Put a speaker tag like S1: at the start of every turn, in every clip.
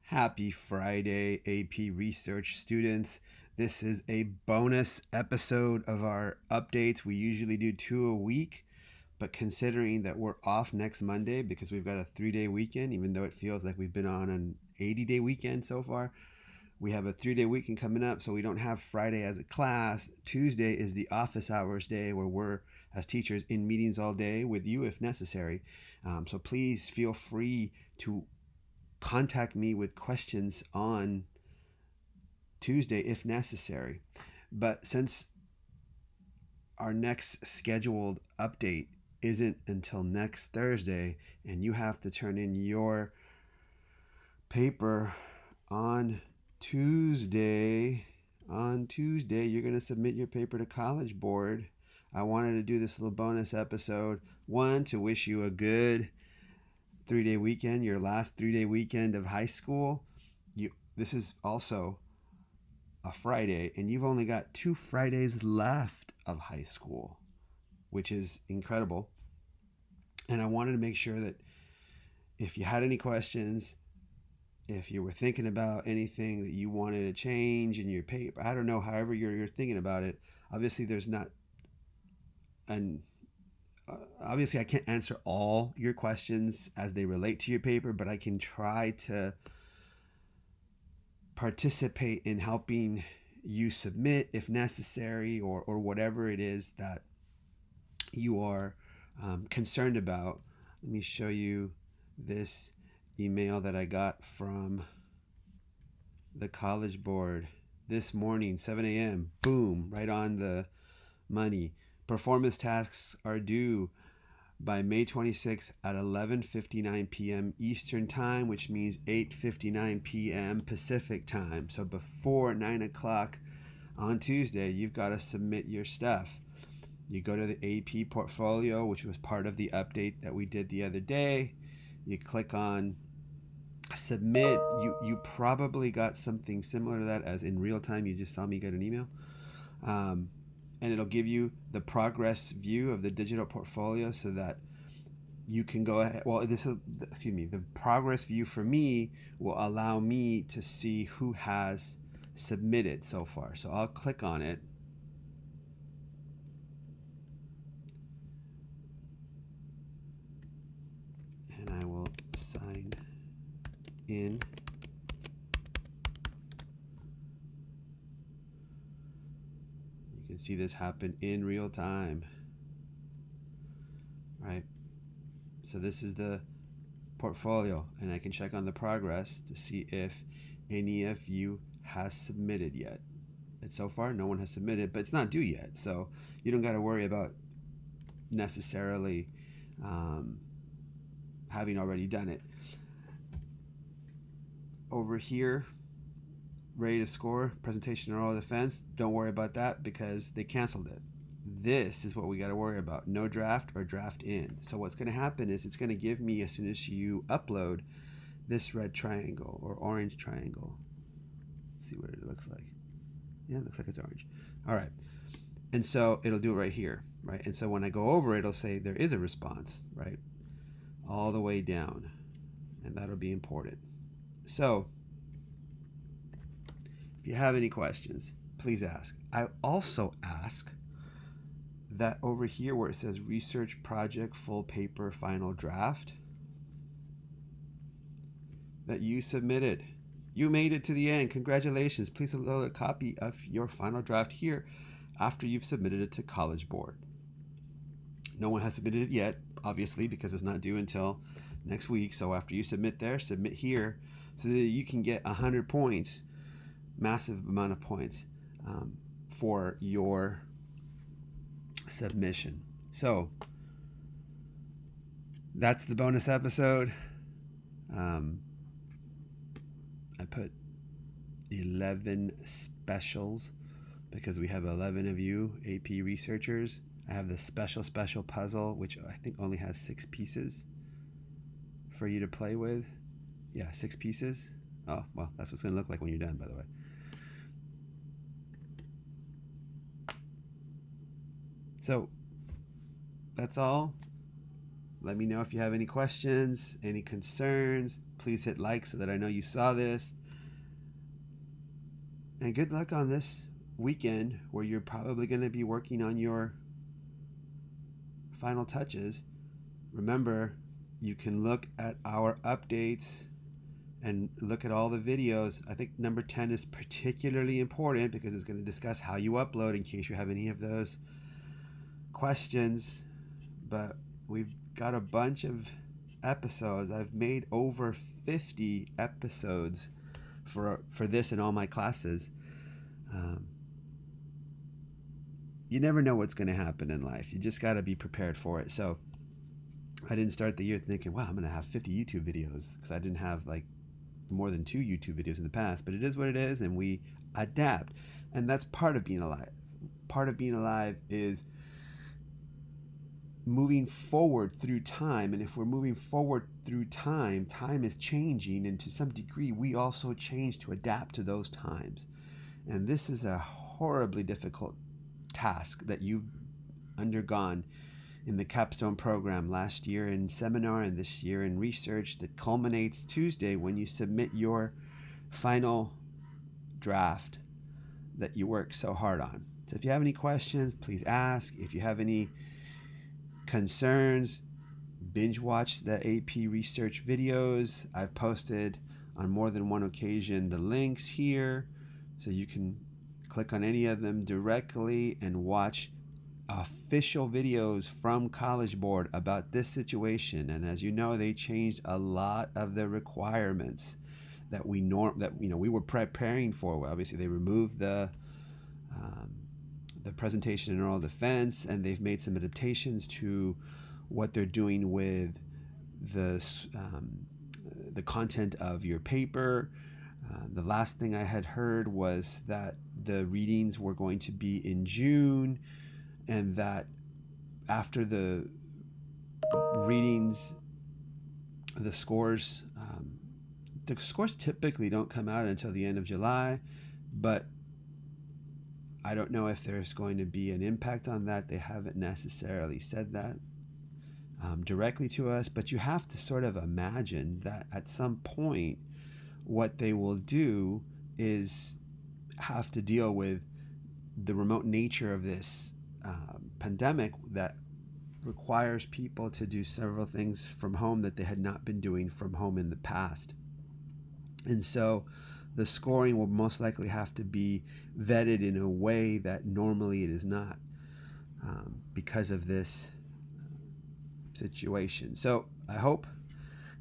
S1: Happy Friday, AP Research students. This is a bonus episode of our updates. We usually do 2 a week, but considering that we're off next Monday because we've got a 3-day weekend, even though it feels like we've been on an 80-day weekend so far, we have a 3-day weekend coming up, so we don't have Friday as a class. Tuesday is the office hours day where we're, as teachers, in meetings all day with you if necessary. So please feel free to contact me with questions on Tuesday if necessary. But since our next scheduled update isn't until next Thursday, and you have to turn in your paper on Tuesday, you're going to submit your paper to College Board. I wanted to do this little bonus episode. One, to wish you a good 3-day weekend, your last 3-day weekend of high school. This is also a Friday, and you've only got 2 Fridays left of high school, which is incredible. And I wanted to make sure that if you had any questions, if you were thinking about anything that you wanted to change in your paper, I don't know, however you're thinking about it. Obviously, there's not an obviously I can't answer all your questions as they relate to your paper, but I can try to participate in helping you submit if necessary, or whatever it is that you are concerned about. Let me show you this email that I got from the College Board this morning, 7 a.m. Boom, right on the money. Performance tasks are due by May 26th at 11:59 p.m. Eastern Time, which means 8:59 p.m. Pacific Time. So before 9 o'clock on Tuesday, you've got to submit your stuff. You go to the AP portfolio, which was part of the update that we did the other day. You click on submit. You probably got something similar to that as in real time. You just saw me get an email. And it'll give you the progress view of the digital portfolio so that you can go ahead. Well, the progress view for me will allow me to see who has submitted so far. So I'll click on it. And I will sign in. You can see this happen in real time, right? So this is the portfolio, and I can check on the progress to see if any of you has submitted yet. And so far, no one has submitted, but it's not due yet, so you don't got to worry about necessarily having already done it. Over here, ready to score, presentation oral defense, don't worry about that because they canceled it. This is what we got to worry about: no draft or draft in. So what's going to happen is it's going to give me, as soon as you upload, this red triangle or orange triangle. Let's see what it looks like. Yeah, it looks like it's orange. All right. And so it'll do it right here, right? And so when I go over, it'll say there is a response, right? All the way down. And that'll be important. So if you have any questions, please ask. I also ask that over here where it says research project full paper final draft, that you submitted. You made it to the end. Congratulations. Please upload a copy of your final draft here after you've submitted it to College Board. No one has submitted it yet, obviously, because it's not due until next week. So after you submit there, submit here so that you can get 100 points, massive amount of points for your submission. So that's the bonus episode. I put 11 specials because we have 11 of you AP researchers. I have the special puzzle, which I think only has 6 pieces for you to play with. Yeah, 6 pieces. Oh, well, that's what it's going to look like when you're done, by the way. So that's all. Let me know if you have any questions, any concerns. Please hit like so that I know you saw this. And good luck on this weekend where you're probably going to be working on your final touches. Remember, you can look at our updates and look at all the videos. I think number 10 is particularly important because it's going to discuss how you upload in case you have any of those questions. But we've got a bunch of episodes. I've made over 50 episodes for this and all my classes. You never know what's going to happen in life. You just got to be prepared for it. So I didn't start the year thinking, wow, I'm going to have 50 YouTube videos, because I didn't have like more than 2 YouTube videos in the past. But it is what it is, and we adapt. And that's part of being alive. Part of being alive is moving forward through time. And if we're moving forward through time, time is changing. And to some degree, we also change to adapt to those times. And this is a horribly difficult task that you've undergone in the capstone program last year in seminar and this year in research, that culminates Tuesday when you submit your final draft that you worked so hard on. So if you have any questions, please ask. If you have any concerns, binge watch the AP research videos. I've posted on more than one occasion the links here, so you can click on any of them directly and watch official videos from College Board about this situation. And as you know, they changed a lot of the requirements that we were preparing for. Obviously, they removed the presentation and oral defense, and they've made some adaptations to what they're doing with the content of your paper. The last thing I had heard was that the readings were going to be in June, and that after the readings, the scores typically don't come out until the end of July, but I don't know if there's going to be an impact on that. They haven't necessarily said that directly to us, but you have to sort of imagine that at some point what they will do is have to deal with the remote nature of this pandemic that requires people to do several things from home that they had not been doing from home in the past. And so the scoring will most likely have to be vetted in a way that normally it is not, because of this situation. So I hope,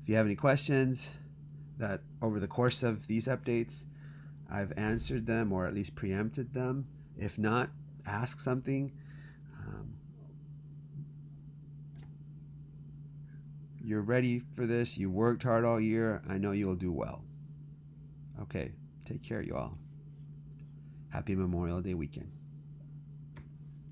S1: if you have any questions, that over the course of these updates I've answered them, or at least preempted them. If not, ask something. You're ready for this. You worked hard all year. I know you'll do well. Okay, take care, you all. Happy Memorial Day weekend.